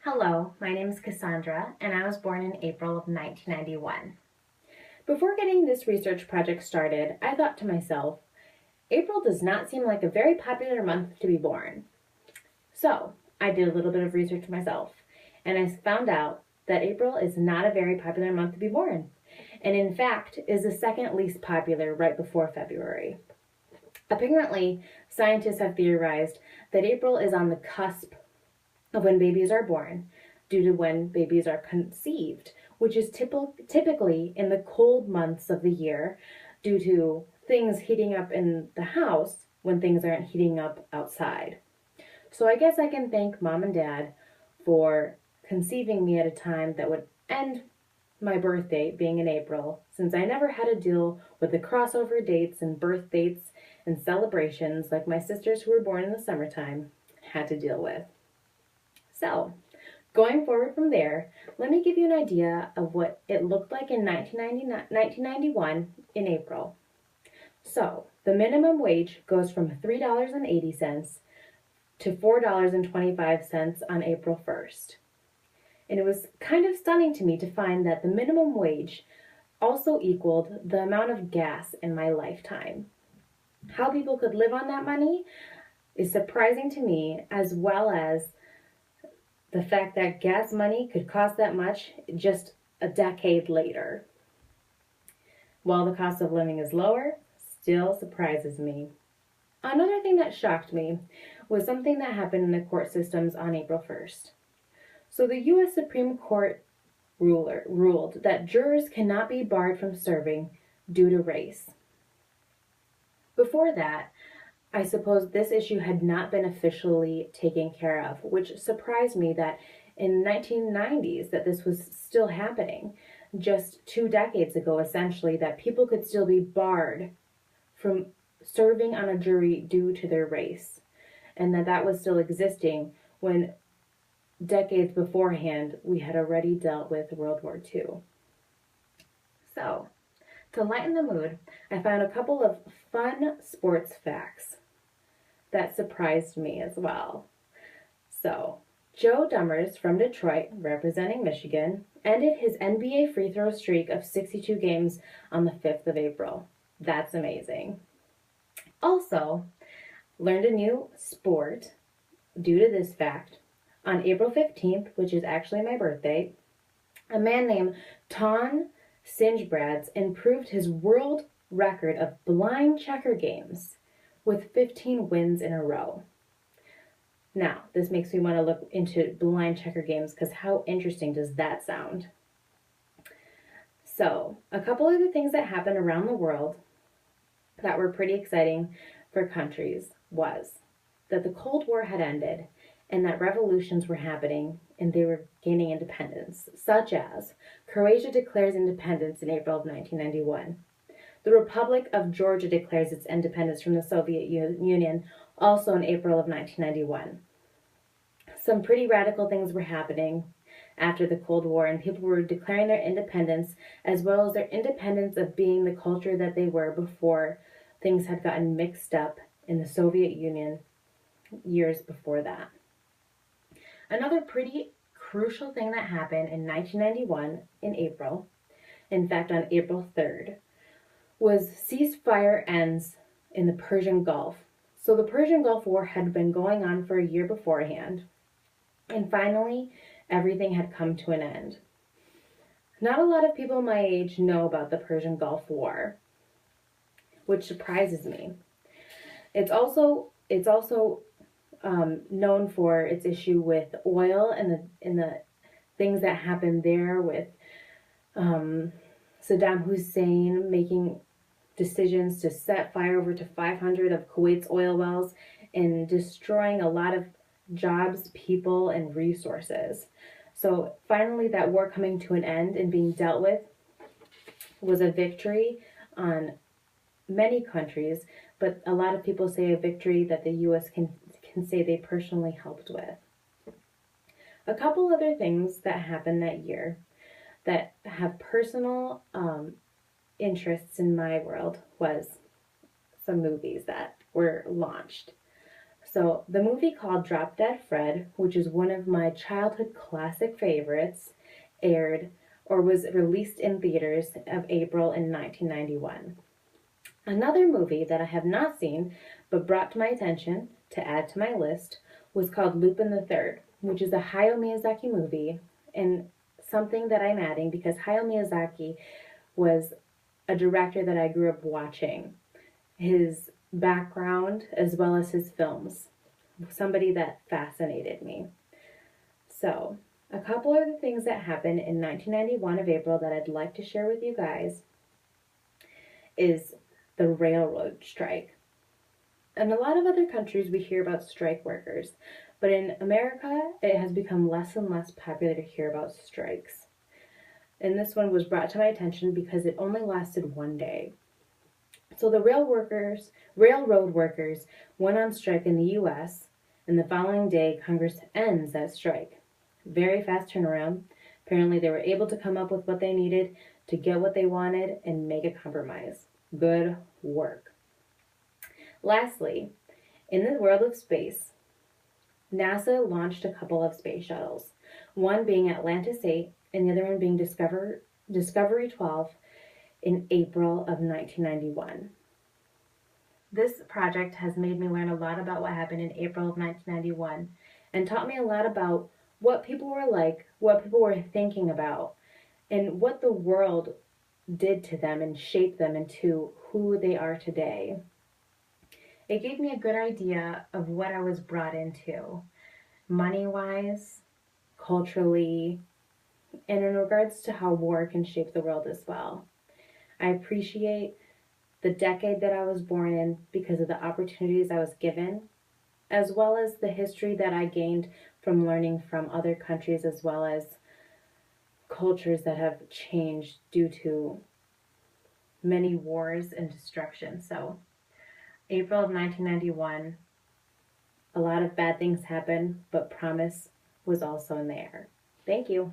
Hello, my name is Cassandra, and I was born in April of 1991. Before getting this research project started, I thought to myself, April does not seem like a very popular month to be born. So, I did a little bit of research myself, and I found out that April is not a very popular month to be born, and in fact is the second least popular right before February. Apparently, scientists have theorized that April is on the cusp of when babies are born due to when babies are conceived, which is typically in the cold months of the year due to things heating up in the house when things aren't heating up outside. So I guess I can thank mom and dad for conceiving me at a time that would end my birth date being in April, since I never had to deal with the crossover dates and birth dates and celebrations like my sisters who were born in the summertime had to deal with. So, going forward from there, let me give you an idea of what it looked like in 1991 in April. So, the minimum wage goes from $3.80 to $4.25 on April 1st. And it was kind of stunning to me to find that the minimum wage also equaled the amount of gas in my lifetime. How people could live on that money is surprising to me, as well as the fact that gas money could cost that much just a decade later. While the cost of living is lower, still surprises me. Another thing that shocked me was something that happened in the court systems on April 1st. So the U.S. Supreme Court ruled that jurors cannot be barred from serving due to race. Before that, I suppose this issue had not been officially taken care of, which surprised me that in 1990s that this was still happening. Just 2 decades ago, essentially, that people could still be barred from serving on a jury due to their race, and that was still existing when decades beforehand we had already dealt with World War II. So, to lighten the mood, I found a couple of fun sports facts that surprised me as well. So, Joe Dumars from Detroit, representing Michigan, ended his NBA free throw streak of 62 games on the 5th of April. That's amazing. Also, learned a new sport due to this fact. On April 15th, which is actually my birthday, a man named Ton Singebrads improved his world record of blind checker games with 15 wins in a row. Now, this makes me want to look into blind checker games because how interesting does that sound? So, a couple of the things that happened around the world that were pretty exciting for countries was that the Cold War had ended and that revolutions were happening and they were gaining independence, such as Croatia declares independence in April of 1991. The Republic of Georgia declares its independence from the Soviet Union also in April of 1991. Some pretty radical things were happening after the Cold War, and people were declaring their independence as well as their independence of being the culture that they were before things had gotten mixed up in the Soviet Union years before that. Another pretty crucial thing that happened in 1991 in April, in fact on April 3rd, was ceasefire ends in the Persian Gulf. So the Persian Gulf War had been going on for a year beforehand, and finally everything had come to an end. Not a lot of people my age know about the Persian Gulf War, which surprises me. It's also known for its issue with oil and the things that happened there with Saddam Hussein making decisions to set fire over to 500 of Kuwait's oil wells and destroying a lot of jobs, people, and resources. So finally that war coming to an end and being dealt with was a victory on many countries, but a lot of people say a victory that the U.S. can say they personally helped with. A couple other things that happened that year that have personal interests in my world was some movies that were launched. So the movie called Drop Dead Fred, which is one of my childhood classic favorites, aired or was released in theaters of April in 1991. Another movie that I have not seen but brought to my attention to add to my list was called Lupin the Third, which is a Hayao Miyazaki movie, and something that I'm adding because Hayao Miyazaki was a director that I grew up watching. His background as well as his films, somebody that fascinated me. So, a couple of the things that happened in 1991 of April that I'd like to share with you guys is the railroad strike. In a lot of other countries, we hear about strike workers, but in America, it has become less and less popular to hear about strikes. And this one was brought to my attention because it only lasted one day. So the railroad workers went on strike in the U.S., and the following day, Congress ends that strike. Very fast turnaround. Apparently, they were able to come up with what they needed to get what they wanted and make a compromise. Good work. Lastly, in the world of space, NASA launched a couple of space shuttles, one being Atlantis 8 and the other one being Discovery 12 in April of 1991. This project has made me learn a lot about what happened in April of 1991 and taught me a lot about what people were like, what people were thinking about, and what the world did to them and shaped them into who they are today. It gave me a good idea of what I was brought into, money-wise, culturally, and in regards to how war can shape the world as well. I appreciate the decade that I was born in because of the opportunities I was given, as well as the history that I gained from learning from other countries as well as cultures that have changed due to many wars and destruction. So, April of 1991, a lot of bad things happened, but promise was also in the air. Thank you.